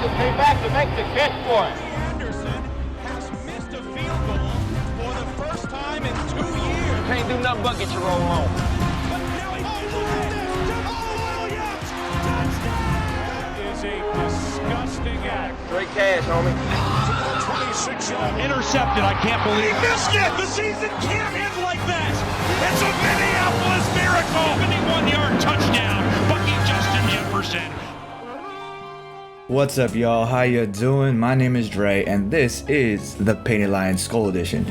Anderson came back to make the catch for him. Anderson has missed a field goal for the first time in 2 years. Can't do nothing but get your roll on. But now he Williams! Touchdown! That is a disgusting act. Straight cash, homie. 26-yard intercepted. I can't believe he missed it. The season can't end like that. It's a Minneapolis miracle. 71-yard touchdown. Bucky Justin Jefferson. What's up, y'all? How you doing? My name is Dre, and this is the Painted Lion Skull Edition.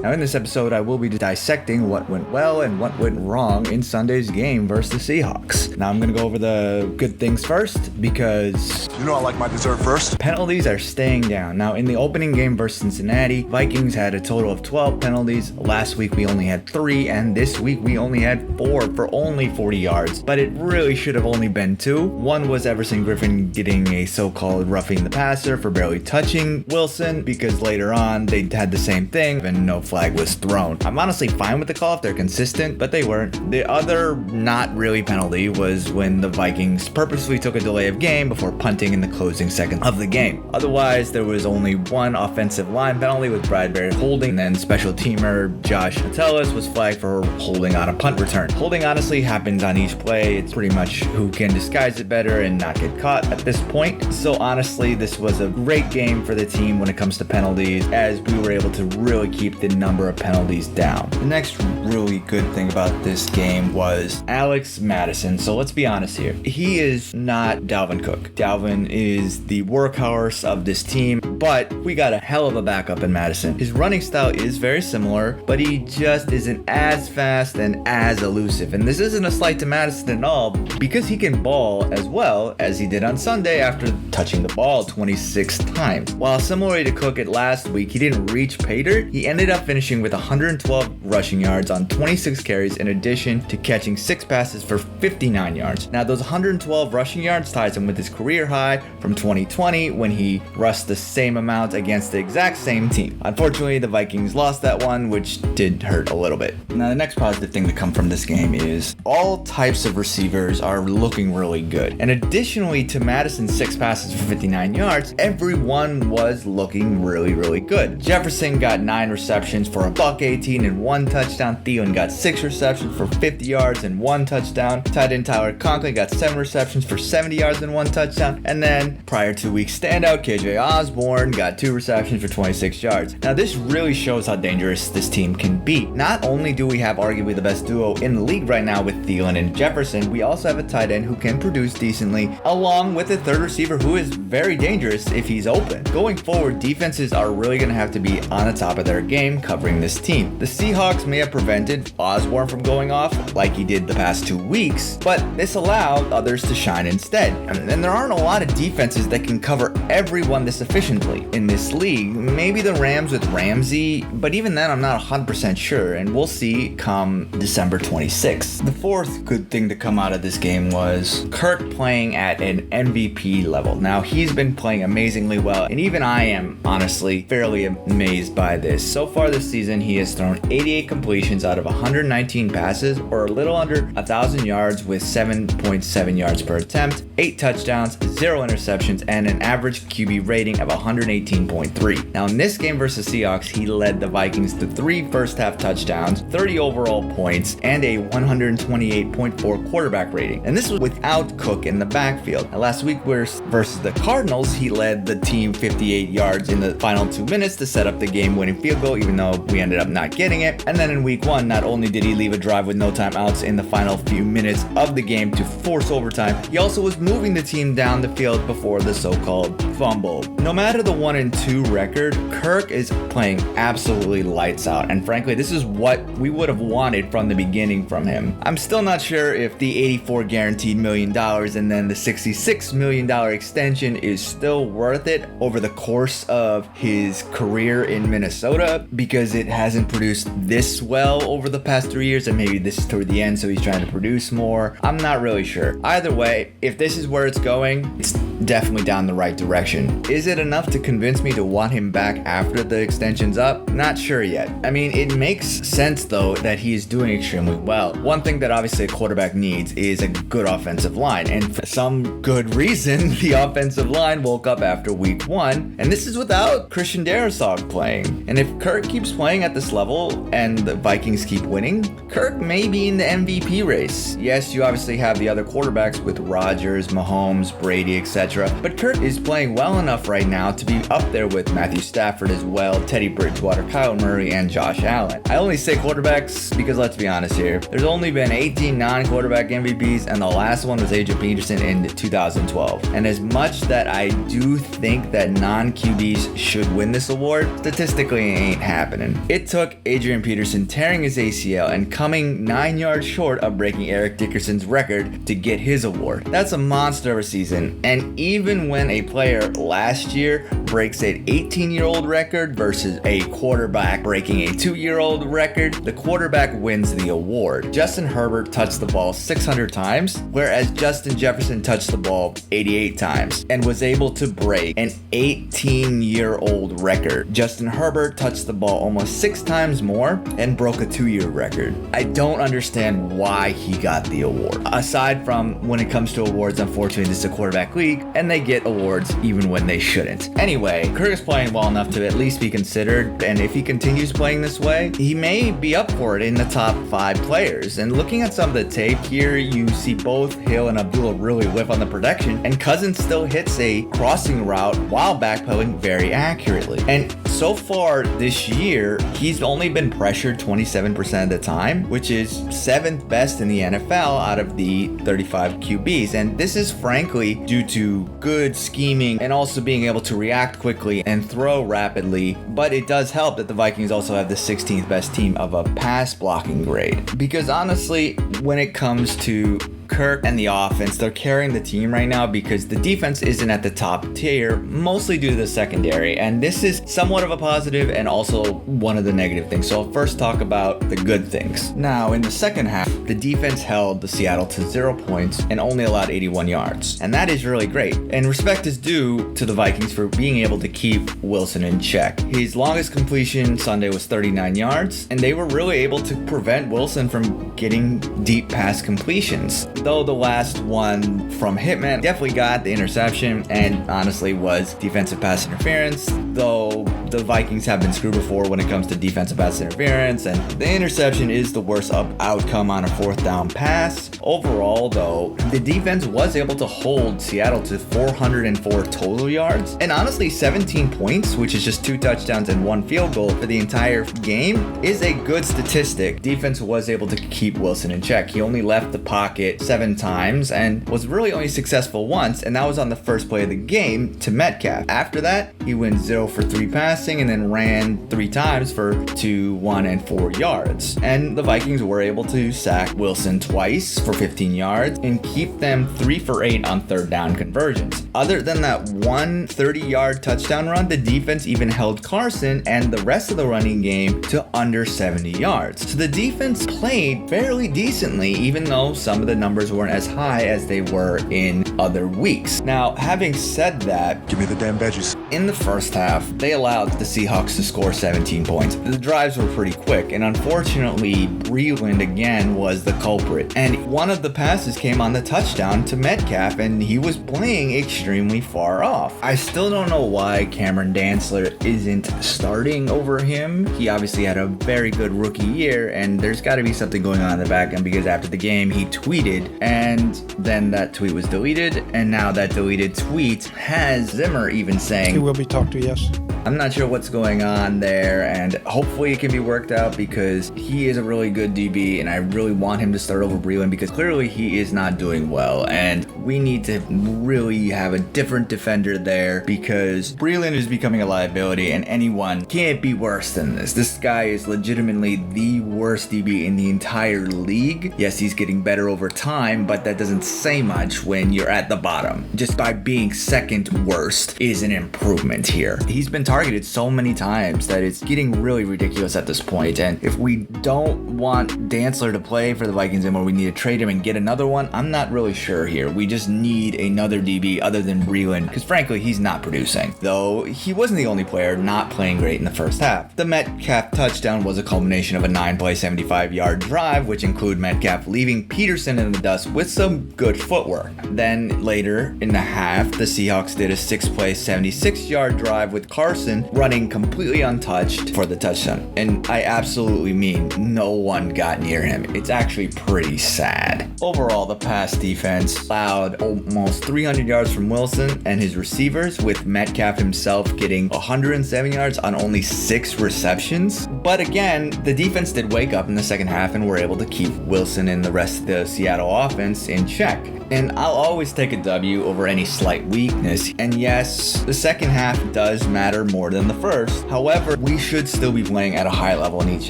Now, in this episode, I will be dissecting what went well and what went wrong in Sunday's game versus the Seahawks. Now, I'm going to go over the good things first because... You know I like my dessert first. Penalties are staying down. Now, in the opening game versus Cincinnati, Vikings had a total of 12 penalties. Last week, we only had 3, and this week, we only had 4 for only 40 yards. But it really should have only been 2. One was Everson Griffin getting a so-called roughing the passer for barely touching Wilson, because later on, they had the same thing, and no flag was thrown. I'm honestly fine with the call if they're consistent, but they weren't. The other not really penalty was when the Vikings purposely took a delay of game before punting in the closing seconds of the game. Otherwise, there was only one offensive line penalty with Bradbury holding, and then special teamer Josh Metellus was flagged for holding on a punt return. Holding honestly happens on each play. It's pretty much who can disguise it better and not get caught at this point. So honestly, this was a great game for the team when it comes to penalties, as we were able to really keep the number of penalties down. The next really good thing about this game was Alex Madison. So let's be honest here. He is not Dalvin Cook. Dalvin is the workhorse of this team, but we got a hell of a backup in Madison. His running style is very similar, but he just isn't as fast and as elusive. And this isn't a slight to Madison at all, because he can ball as well as he did on Sunday after touching the ball 26 times. While similarly to Cook at last week, he didn't reach pay dirt. He ended up finishing with 112 rushing yards on 26 carries, in addition to catching 6 passes for 59 yards. Now, those 112 rushing yards ties him with his career high from 2020 when he rushed the same amount against the exact same team. Unfortunately, the Vikings lost that one, which did hurt a little bit. Now, the next positive thing to come from this game is all types of receivers are looking really good. And additionally to Madison's 6 passes for 59 yards, everyone was looking really, really good. Jefferson got 9 receptions for a $118 and 1 touchdown. Thielen got 6 receptions for 50 yards and 1 touchdown. Tight end Tyler Conklin got 7 receptions for 70 yards and 1 touchdown. And then, prior to week standout, KJ Osborne got 2 receptions for 26 yards. Now, this really shows how dangerous this team can be. Not only do we have arguably the best duo in the league right now with Thielen and Jefferson, we also have a tight end who can produce decently, along with a third receiver who is very dangerous if he's open. Going forward, defenses are really going to have to be on the top of their game covering this team. The Seahawks may have prevented Osborne from going off like he did the past 2 weeks, but this allowed others to shine instead. And there aren't a lot of defenses that can cover everyone this efficiently in this league. Maybe the Rams with Ramsey, but even then I'm not 100% sure, and we'll see come December 26th. The fourth good thing to come out of this game was Kirk playing at an MVP level. Now, he's been playing amazingly well, and even I am honestly fairly amazed by this. So far this season, he has thrown 88 completions out of 119 passes, or a little under 1,000 yards with 7.7 yards per attempt, 8 touchdowns, 0 interceptions, and an average QB rating of 118.3. Now, in this game versus Seahawks, he led the Vikings to 3 first-half touchdowns, 30 overall points, and a 128.4 quarterback rating. And this was without Cook in the backfield. Now, last week versus the Cardinals, he led the team 58 yards in the final 2 minutes to set up the game-winning field goal, even though we ended up not getting it. And then in week 1, not only did he leave a drive with no timeouts in the final few minutes of the game to force overtime, he also was moving the team down the field before the so-called fumble. No matter the 1-2 record, Kirk is playing absolutely lights out, and frankly, this is what we would have wanted from the beginning from him. I'm still not sure if the $84 guaranteed $1 million and then the $66 million extension is still worth it over the course of his career in Minnesota, because it hasn't produced this well well over the past 3 years, and maybe this is toward the end, so he's trying to produce more. I'm not really sure. Either way, if this is where it's going, it's definitely down the right direction. Is it enough to convince me to want him back after the extension's up? Not sure yet. I mean, it makes sense though that he is doing extremely well. One thing that obviously a quarterback needs is a good offensive line, and for some good reason, the offensive line woke up after week 1, and this is without Christian Darrisaw playing. And if Kirk keeps playing at this level and the Vikings keep winning, Kirk may be in the MVP race. Yes, you obviously have the other quarterbacks with Rodgers, Mahomes, Brady, etc. But Kirk is playing well enough right now to be up there with Matthew Stafford as well, Teddy Bridgewater, Kyle Murray, and Josh Allen. I only say quarterbacks because let's be honest here, there's only been 18 non-quarterback MVPs, and the last one was Adrian Peterson in 2012. And as much that I do think that non-QBs should win this award, statistically it ain't happening. It took Adrian Peterson tearing his ACL and coming 9 yards short of breaking Eric Dickerson's record to get his award. That's a monster of a season, and even when a player last year breaks an 18-year-old record versus a quarterback breaking a 2-year-old record, the quarterback wins the award. Justin Herbert touched the ball 600 times, whereas Justin Jefferson touched the ball 88 times and was able to break an 18-year-old record. Justin Herbert touched the ball almost 6 times more and broke a 2-year record. I don't understand why he got the award. Aside from when it comes to awards, unfortunately, this is a quarterback league, and they get awards even when they shouldn't. Anyway, Kirk is playing well enough to at least be considered, and if he continues playing this way, he may be up for it in the top 5 players. And looking at some of the tape here, you see both Hill and Abdullah really whiff on the protection, and Cousins still hits a crossing route while backpedaling very accurately. And so far this year, he's only been pressured 27% of the time, which is 7th best in the NFL out of the 35 QBs. And this is frankly due to good scheming and also being able to react quickly and throw rapidly. But it does help that the Vikings also have the 16th best team of a pass blocking grade. Because honestly, when it comes to Kirk and the offense, they're carrying the team right now because the defense isn't at the top tier, mostly due to the secondary. And this is somewhat of a positive and also one of the negative things. So I'll first talk about the good things. Now, in the second half, the defense held the Seattle to 0 points and only allowed 81 yards. And that is really great. And respect is due to the Vikings for being able to keep Wilson in check. His longest completion Sunday was 39 yards, and they were really able to prevent Wilson from getting deep pass completions. Though the last one from Hitman definitely got the interception and honestly was defensive pass interference, though the Vikings have been screwed before when it comes to defensive pass interference, and the interception is the worst outcome on a 4th down pass. Overall though, the defense was able to hold Seattle to 404 total yards, and honestly 17 points, which is just 2 touchdowns and 1 field goal for the entire game, is a good statistic. Defense was able to keep Wilson in check. He only left the pocket 7 times and was really only successful once, and that was on the first play of the game to Metcalf. After that, he went 0 for 3 passing and then ran 3 times for 2, 1, and 4 yards. And the Vikings were able to sack Wilson twice for 15 yards and keep them 3 for 8 on 3rd down conversions. Other than that one 30-yard touchdown run, the defense even held Carson and the rest of the running game to under 70 yards. So the defense played fairly decently, even though some of the numbers weren't as high as they were in other weeks. Now, having said that, give me the damn veggies. In the first half, they allowed the Seahawks to score 17 points. The drives were pretty quick, and unfortunately, Breland again was the culprit. And one of the passes came on the touchdown to Metcalf, and he was playing extremely far off. I still don't know why Cameron Dantzler isn't starting over him. He obviously had a very good rookie year, and there's got to be something going on in the back end, because after the game, he tweeted, and then that tweet was deleted, and now that deleted tweet has Zimmer even saying, He will be talked to, yes. I'm not sure what's going on there, and hopefully it can be worked out, because he is a really good DB, and I really want him to start over Breland, because clearly he is not doing well, and we need to really have a different defender there, because Breland is becoming a liability, and anyone can't be worse than this. This guy is legitimately the worst DB in the entire league. Yes, he's getting better over time, but that doesn't say much when you're at the bottom. Just by being second worst is an improvement here. He's been targeted so many times that it's getting really ridiculous at this point. And if we don't want Dantzler to play for the Vikings anymore, we need to trade him and get another one. I'm not really sure here. We just need another DB other than Breland, because frankly, he's not producing. Though he wasn't the only player not playing great in the first half. The Metcalf touchdown was a culmination of a 9-play, 75-yard drive, which included Metcalf leaving Peterson in the dust with some good footwork. Then later in the half, the Seahawks did a 6-play, 76-yard drive with Carson running completely untouched for the touchdown. And I absolutely mean no one got near him. It's actually pretty sad. Overall, the pass defense allowed almost 300 yards from Wilson and his receivers, with Metcalf himself getting 107 yards on only 6 receptions. But again, the defense did wake up in the second half and were able to keep Wilson and the rest of the Seattle offense in check. And I'll always take a W over any slight weakness. And yes, the second half does matter more than the first. However, we should still be playing at a high level in each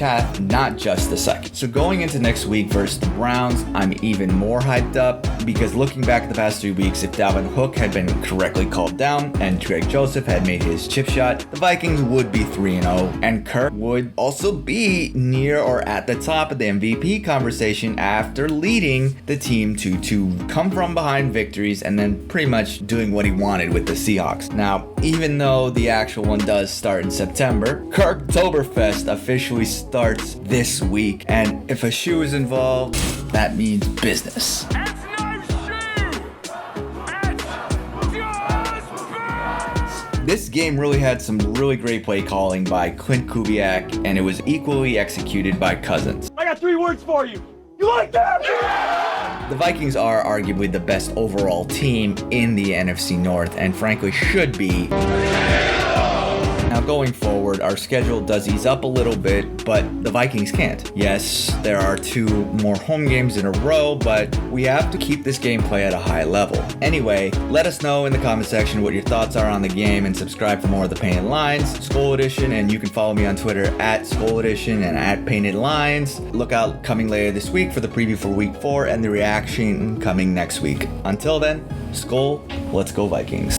half, not just the second. So going into next week versus the Browns, I'm even more hyped up, because looking back at the past 3 weeks, if Dalvin Hook had been correctly called down and Greg Joseph had made his chip shot, the Vikings would be 3-0, and Kirk would also be near or at the top of the MVP conversation after leading the team to 2 come from behind victories and then pretty much doing what he wanted with the Seahawks. Now, even though the actual one does start in September, Kirktoberfest officially starts this week, and if a shoe is involved, that means business. This game really had some really great play calling by Clint Kubiak, and it was equally executed by Cousins. I got 3 words for you. You like that? Yeah! The Vikings are arguably the best overall team in the NFC North, and frankly should be. Now going forward, our schedule does ease up a little bit, but the Vikings can't. Yes, there are 2 more home games in a row, but we have to keep this gameplay at a high level. Anyway, let us know in the comment section what your thoughts are on the game, and subscribe for more of the Painted Lines, Skull Edition, and you can follow me on Twitter at Skull Edition and at Painted Lines. Look out coming later this week for the preview for week 4 and the reaction coming next week. Until then, Skull, let's go Vikings.